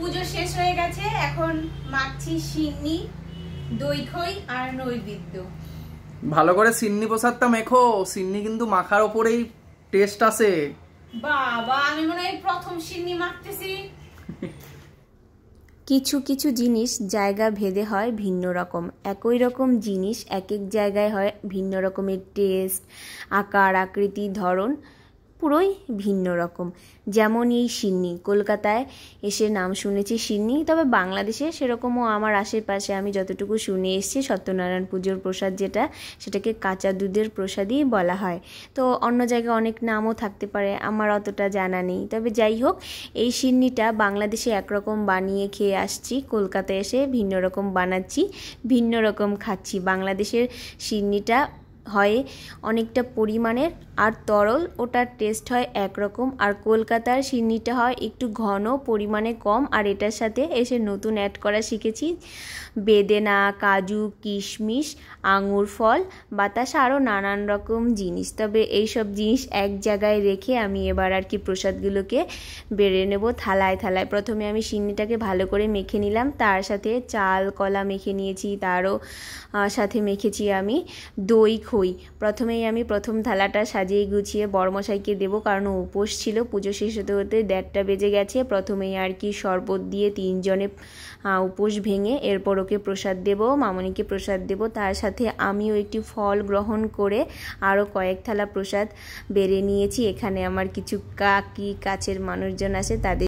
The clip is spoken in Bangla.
পুজো শেষ হয়ে গেছে, এখন মাখছি সিন্নি, দই খই আর নৈবেদ্য। ভালো করে সিন্নি প্রসাদটা মেখো, সিন্নি কিন্তু মাখার ওপরেই টেস্ট আসে। বাবা, আমি মনে হয় প্রথম সিন্নি মাখতেছি। কিছু কিছু জিনিস জায়গা ভেদে হয় ভিন্ন রকম, একই রকম জিনিস এক এক জায়গায় হয় ভিন্ন রকমের টেস্ট, আকার আকৃতি ধরন পুরোই ভিন্ন রকম। যেমন এই সিন্নি, কলকাতায় এসে নাম শুনেছি সিন্নি, তবে বাংলাদেশে সেরকমও আমার আশেপাশে আমি যতটুকু শুনে এসেছি সত্যনারায়ণ পুজোর প্রসাদ যেটা, সেটাকে কাঁচা দুধের প্রসাদই বলা হয়। তো অন্য জায়গায় অনেক নামও থাকতে পারে, আমার অতটা জানা নেই। তবে যাই হোক, এই সিন্নিটা বাংলাদেশে একরকম বানিয়ে খেয়ে আসছি, কলকাতায় এসে ভিন্ন রকম বানাচ্ছি, ভিন্ন রকম খাচ্ছি। বাংলাদেশের সিন্নিটা হয় অনেকটা পরিমাণের আর তরল, ওটার টেস্ট হয় একরকম, আর কলকাতার সিন্নিটা হয় একটু ঘন, পরিমাণে কম। আর এটার সাথে এসে নতুন অ্যাড করা শিখেছি বেদেনা, কাজু, কিশমিশ, আঙুর ফল, বাতাসা, আরও নানান রকম জিনিস। তবে এইসব জিনিস এক জায়গায় রেখে আমি এবার আর কি প্রসাদগুলোকে বেড়ে নেব থালায় থালায়। প্রথমে আমি সিন্নিটাকে ভালো করে মেখে নিলাম, তার সাথে চাল কলা মেখে নিয়েছি, তারও সাথে মেখেছি আমি দই খই। প্রথমেই আমি প্রথম থালাটা সাজিয়ে গুছিয়ে বড়মশাইকে দেবো, কারণ উপোস ছিল, পুজো শেষ হতে হতে 1:30 বেজে গেছে। প্রথমেই আর কি শরবত দিয়ে 3 জনে উপোস ভেঙে এরপর ওকে প্রসাদ দেবো, মামনিকে প্রসাদ দেবো। তার সাথে আমিও একটি ফল গ্রহণ করে আরও কয়েক থালা প্রসাদ বেড়ে নিয়েছি। এখানে আমার কিছু কাকি কাছের মানুষজন আছে, তাদের